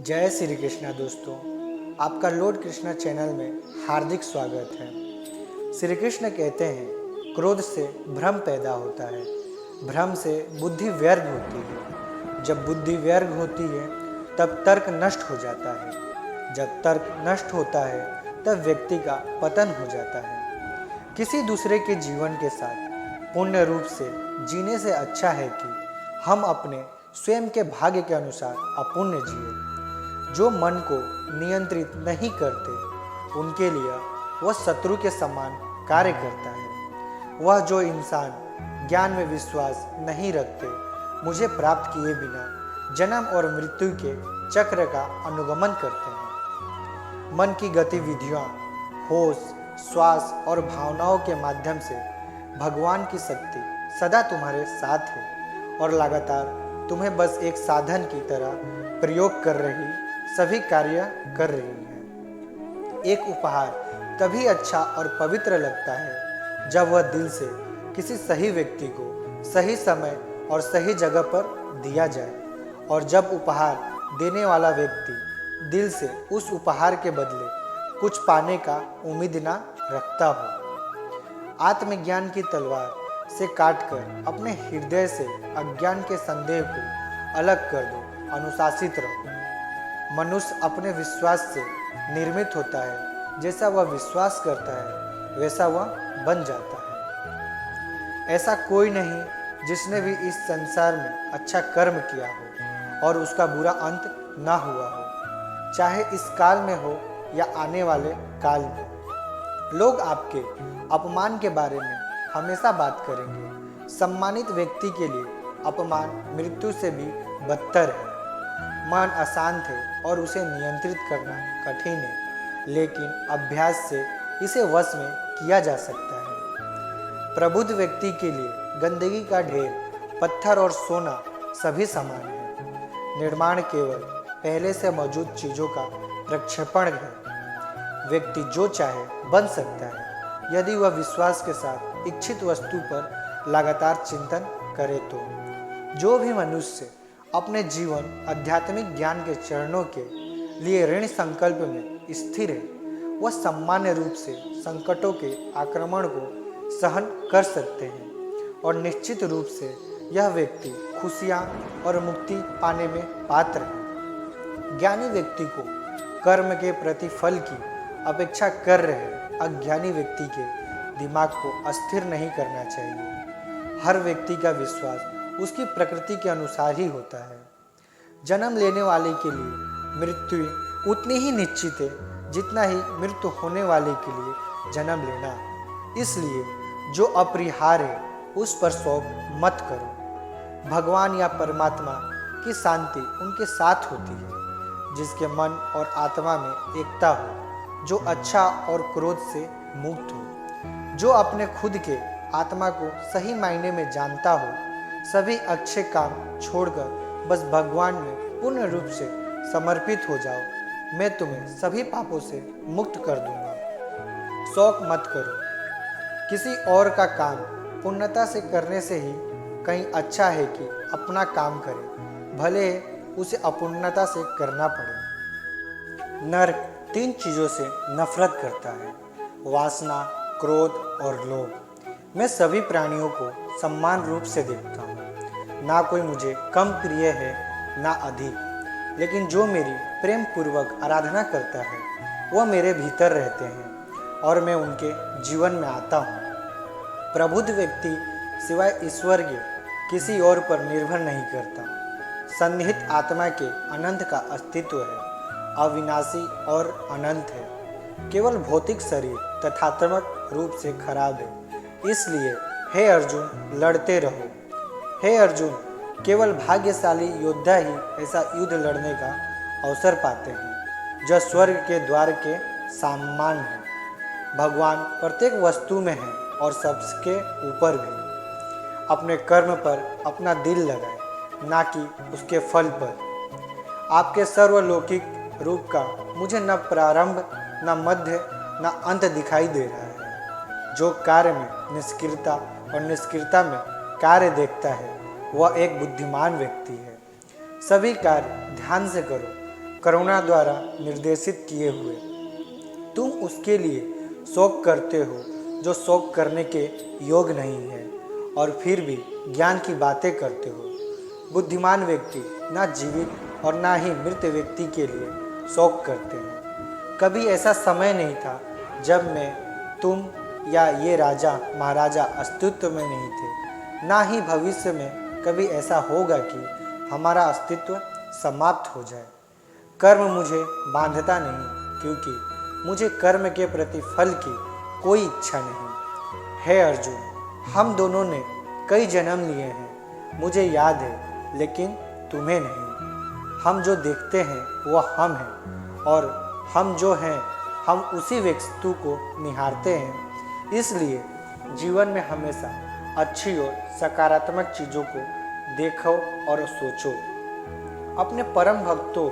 जय श्री कृष्णा दोस्तों, आपका लॉर्ड कृष्णा चैनल में हार्दिक स्वागत है। श्री कृष्ण कहते हैं क्रोध से भ्रम पैदा होता है, भ्रम से बुद्धि व्यर्थ होती है, जब बुद्धि व्यर्थ होती है तब तर्क नष्ट हो जाता है, जब तर्क नष्ट होता है तब व्यक्ति का पतन हो जाता है। किसी दूसरे के जीवन के साथ पूर्ण रूप से जीने से अच्छा है कि हम अपने स्वयं के भाग्य के अनुसार अपूर्ण जिए। जो मन को नियंत्रित नहीं करते उनके लिए वह शत्रु के समान कार्य करता है। वह जो इंसान ज्ञान में विश्वास नहीं रखते मुझे प्राप्त किए बिना जन्म और मृत्यु के चक्र का अनुगमन करते हैं। मन की गतिविधियाँ, होश, श्वास और भावनाओं के माध्यम से भगवान की शक्ति सदा तुम्हारे साथ है और लगातार तुम्हें बस एक साधन की तरह प्रयोग कर रही सभी कार्य कर रही है। एक उपहार तभी अच्छा और पवित्र लगता है जब वह दिल से किसी सही व्यक्ति को सही समय और सही जगह पर दिया जाए, और जब उपहार देने वाला व्यक्ति दिल से उस उपहार के बदले कुछ पाने का उम्मीद ना रखता हो। आत्मज्ञान की तलवार से काटकर अपने हृदय से अज्ञान के संदेह को अलग कर दो। अनुशासित रहो। मनुष्य अपने विश्वास से निर्मित होता है, जैसा वह विश्वास करता है वैसा वह बन जाता है। ऐसा कोई नहीं जिसने भी इस संसार में अच्छा कर्म किया हो और उसका बुरा अंत ना हुआ हो, चाहे इस काल में हो या आने वाले काल में। लोग आपके अपमान के बारे में हमेशा बात करेंगे। सम्मानित व्यक्ति के लिए अपमान मृत्यु से भी बदतर है। मन अशांत है और उसे नियंत्रित करना कठिन है, लेकिन अभ्यास से इसे वश में किया जा सकता है। प्रबुद्ध व्यक्ति के लिए गंदगी का ढेर, पत्थर और सोना सभी समान है। निर्माण केवल पहले से मौजूद चीजों का प्रक्षेपण है। व्यक्ति जो चाहे बन सकता है यदि वह विश्वास के साथ इच्छित वस्तु पर लगातार चिंतन करे तो। जो भी मनुष्य अपने जीवन आध्यात्मिक ज्ञान के चरणों के लिए ऋण संकल्प में स्थिर है, वह सामान्य रूप से संकटों के आक्रमण को सहन कर सकते हैं, और निश्चित रूप से यह व्यक्ति खुशियाँ और मुक्ति पाने में पात्र है। ज्ञानी व्यक्ति को कर्म के प्रतिफल की अपेक्षा कर रहे अज्ञानी व्यक्ति के दिमाग को अस्थिर नहीं करना चाहिए। हर व्यक्ति का विश्वास उसकी प्रकृति के अनुसार ही होता है। जन्म लेने वाले के लिए मृत्यु उतनी ही निश्चित है जितना ही मृत्यु होने वाले के लिए जन्म लेना। इसलिए जो अपरिहार्य है उस पर शौक मत करो। भगवान या परमात्मा की शांति उनके साथ होती है जिसके मन और आत्मा में एकता हो, जो अच्छा और क्रोध से मुक्त हो, जो अपने खुद के आत्मा को सही मायने में जानता हो। सभी अच्छे काम छोड़कर बस भगवान में पूर्ण रूप से समर्पित हो जाओ। मैं तुम्हें सभी पापों से मुक्त कर दूंगा। शौक मत करो। किसी और का काम पूर्णता से करने से ही कहीं अच्छा है कि अपना काम करे, भले उसे अपूर्णता से करना पड़े। नर 3 चीज़ों से नफरत करता है: वासना, क्रोध और लोभ। मैं सभी प्राणियों को समान रूप से देखता हूँ। ना कोई मुझे कम प्रिय है ना अधिक, लेकिन जो मेरी प्रेम पूर्वक आराधना करता है वह मेरे भीतर रहते हैं और मैं उनके जीवन में आता हूँ। प्रबुद्ध व्यक्ति सिवाय ईश्वर के किसी और पर निर्भर नहीं करता। सन्निहित आत्मा के अनंत का अस्तित्व है, अविनाशी और अनंत है। केवल भौतिक शरीर तथात्मक रूप से खराब है। इसलिए हे अर्जुन, लड़ते रहो। हे अर्जुन, केवल भाग्यशाली योद्धा ही ऐसा युद्ध लड़ने का अवसर पाते हैं जो स्वर्ग के द्वार के समान है। भगवान प्रत्येक वस्तु में है और सबके ऊपर भी। अपने कर्म पर अपना दिल लगाए, ना कि उसके फल पर। आपके सर्वलौकिक रूप का मुझे न प्रारंभ, न मध्य, न अंत दिखाई दे रहा है। जो कार्य में निष्क्रियता और निष्क्रियता में कार्य देखता है वह एक बुद्धिमान व्यक्ति है। सभी कार्य ध्यान से करो। करुणा द्वारा निर्देशित किए हुए। तुम उसके लिए शोक करते हो जो शोक करने के योग नहीं है, और फिर भी ज्ञान की बातें करते हो। बुद्धिमान व्यक्ति ना जीवित और ना ही मृत व्यक्ति के लिए शोक करते हैं। कभी ऐसा समय नहीं था जब मैं, तुम या ये राजा महाराजा अस्तित्व में नहीं थे। ना ही भविष्य में कभी ऐसा होगा कि हमारा अस्तित्व समाप्त हो जाए। कर्म मुझे बांधता नहीं, क्योंकि मुझे कर्म के प्रति फल की कोई इच्छा नहीं। हे अर्जुन, हम दोनों ने कई जन्म लिए हैं, मुझे याद है, लेकिन तुम्हें नहीं। हम जो देखते हैं वह हम हैं, और हम जो हैं हम उसी वस्तु को निहारते हैं। इसलिए जीवन में हमेशा अच्छी और सकारात्मक चीज़ों को देखो और सोचो। अपने परम भक्तों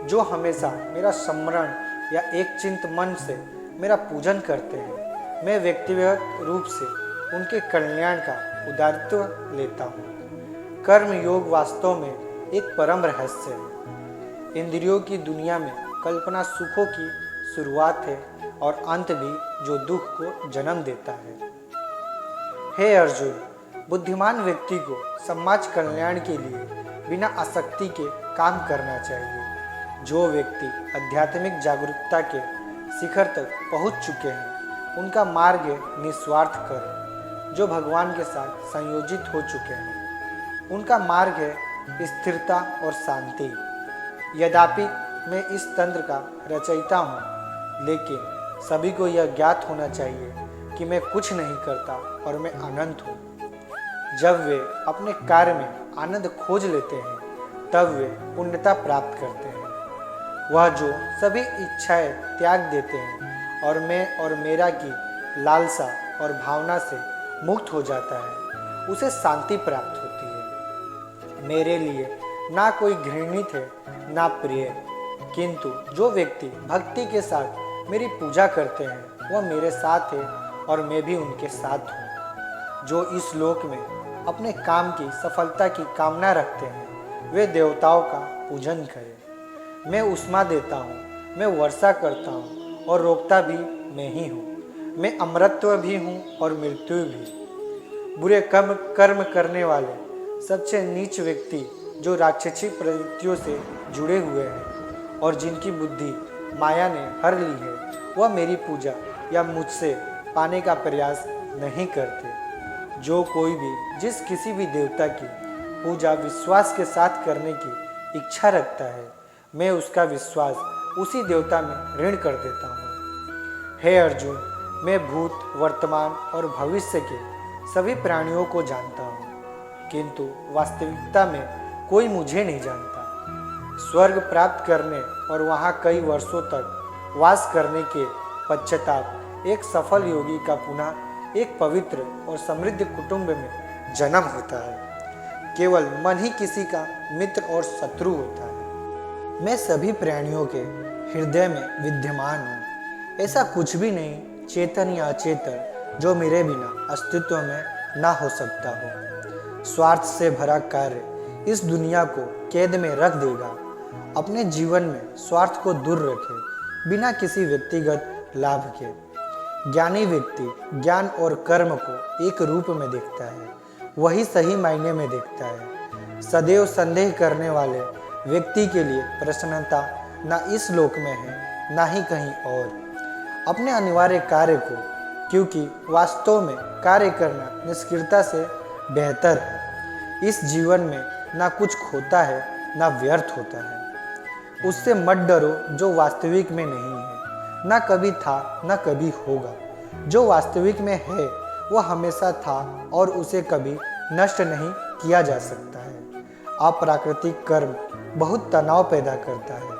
जो हमेशा मेरा स्मरण या एक चिंत मन से मेरा पूजन करते हैं, मैं व्यक्तिगत रूप से उनके कल्याण का उदाहरण लेता हूँ। कर्म योग वास्तव में एक परम रहस्य है। इंद्रियों की दुनिया में कल्पना सुखों की शुरुआत है और अंत भी जो दुख को जन्म देता है। हे अर्जुन, बुद्धिमान व्यक्ति को समाज कल्याण के लिए बिना आसक्ति के काम करना चाहिए। जो व्यक्ति आध्यात्मिक जागरूकता के शिखर तक पहुंच चुके हैं, उनका मार्ग है निस्वार्थ कर्म। जो भगवान के साथ संयोजित हो चुके हैं, उनका मार्ग है स्थिरता और शांति। यद्यपि मैं इस तंत्र का रचयिता हूँ, लेकिन सभी को यह ज्ञात होना चाहिए कि मैं कुछ नहीं करता और मैं अनंत हूँ। जब वे अपने कार्य में आनंद खोज लेते हैं, तब वे पूर्णता प्राप्त करते हैं। वह जो सभी इच्छाएं त्याग देते हैं और मैं और मेरा की लालसा और भावना से मुक्त हो जाता है, उसे शांति प्राप्त होती है। मेरे लिए ना कोई घृणित है ना प्रिय, किंतु जो व्यक्ति भक्ति के साथ मेरी पूजा करते हैं, वह मेरे साथ है और मैं भी उनके साथ हूँ। जो इस लोक में अपने काम की सफलता की कामना रखते हैं, वे देवताओं का पूजन करें। मैं उष्मा देता हूँ, मैं वर्षा करता हूँ और रोकता भी मैं ही हूँ। मैं अमरत्व भी हूँ और मृत्यु भी। बुरे कर्म करने वाले सबसे नीच व्यक्ति जो राक्षसी प्रवृत्तियों से जुड़े हुए हैं और जिनकी बुद्धि माया ने हर ली है, वह मेरी पूजा या मुझसे पाने का प्रयास नहीं करते। जो कोई भी जिस किसी भी देवता की पूजा विश्वास के साथ करने की इच्छा रखता है, मैं उसका विश्वास उसी देवता में ऋण कर देता हूँ। हे अर्जुन, मैं भूत, वर्तमान और भविष्य के सभी प्राणियों को जानता हूँ, किंतु वास्तविकता में कोई मुझे नहीं जानता। स्वर्ग प्राप्त करने और वहाँ कई वर्षों तक वास करने के पश्चाताप एक सफल योगी का पुनः एक पवित्र और समृद्ध कुटुंब में जन्म होता है। केवल मन ही किसी का मित्र और शत्रु होता है। मैं सभी प्राणियों के हृदय में विद्यमान हूँ। ऐसा कुछ भी नहीं, चेतन या अचेतन, जो मेरे बिना अस्तित्व में ना हो सकता हो। स्वार्थ से भरा कार्य इस दुनिया को कैद में रख देगा। अपने जीवन में स्वार्थ को दूर रखें, बिना किसी व्यक्तिगत लाभ के। ज्ञानी व्यक्ति ज्ञान और कर्म को एक रूप में देखता है, वही सही मायने में देखता है। सदैव संदेह करने वाले व्यक्ति के लिए प्रसन्नता ना इस लोक में है ना ही कहीं और। अपने अनिवार्य कार्य को, क्योंकि वास्तव में कार्य करना निष्क्रियता से बेहतर है। इस जीवन में ना कुछ खोता है ना व्यर्थ होता है। उससे मत डरो जो वास्तविक में नहीं है, ना कभी था ना कभी होगा। जो वास्तविक में है वह हमेशा था और उसे कभी नष्ट नहीं किया जा सकता है। अप्राकृतिक कर्म बहुत तनाव पैदा करता है।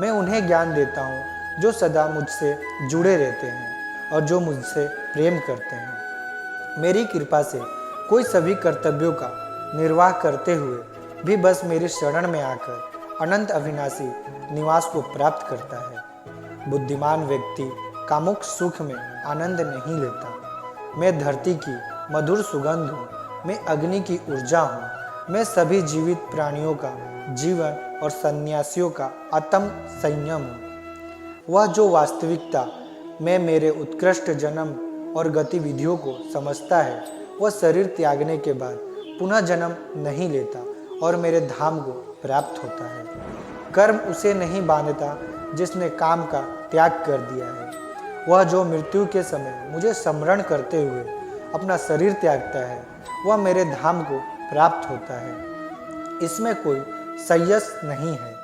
मैं उन्हें ज्ञान देता हूँ जो सदा मुझसे जुड़े रहते हैं और जो मुझसे प्रेम करते हैं। मेरी कृपा से कोई सभी कर्तव्यों का निर्वाह करते हुए भी बस मेरे शरण में आकर अनंत अविनाशी निवास को प्राप्त करता है। बुद्धिमान व्यक्ति कामुक सुख में आनंद नहीं लेता। मैं धरती की मधुर सुगंध हूँ, मैं अग्नि की ऊर्जा हूँ, मैं सभी जीवित प्राणियों का जीवन और सन्यासियों का अतम संयम हूँ। वह जो वास्तविकता में मेरे उत्कृष्ट जन्म और गतिविधियों को समझता है, वह शरीर त्यागने के बाद पुनः जन्म नहीं लेता और मेरे धाम को प्राप्त होता है। कर्म उसे नहीं बांधता जिसने काम का त्याग कर दिया है। वह जो मृत्यु के समय मुझे स्मरण करते हुए अपना शरीर त्यागता है, वह मेरे धाम को प्राप्त होता है। इसमें कोई संयस नहीं है।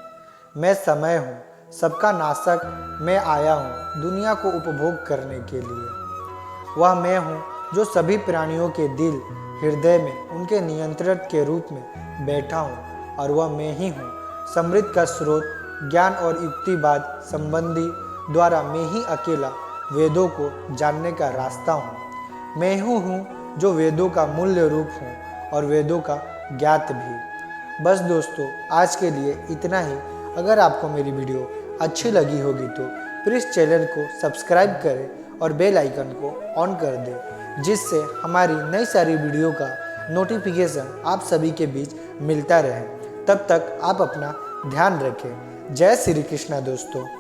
मैं समय हूँ, सबका नाशक। मैं आया हूँ दुनिया को उपभोग करने के लिए। वह मैं हूँ जो सभी प्राणियों के दिल हृदय में उनके नियंत्रण के रूप में बैठा हूँ, और वह मैं ही हूँ समृद्धि का स्रोत, ज्ञान और युक्तिवाद संबंधी द्वारा मैं ही अकेला वेदों को जानने का रास्ता हूँ। मैं ही हूँ जो वेदों का मूल्य रूप हूँ और वेदों का ज्ञात भी। बस दोस्तों, आज के लिए इतना ही। अगर आपको मेरी वीडियो अच्छी लगी होगी तो प्लीज़ चैनल को सब्सक्राइब करें और बेल आइकन को ऑन कर दें, जिससे हमारी नई सारी वीडियो का नोटिफिकेशन आप सभी के बीच मिलता रहे। तब तक आप अपना ध्यान रखें। जय श्री कृष्णा दोस्तों।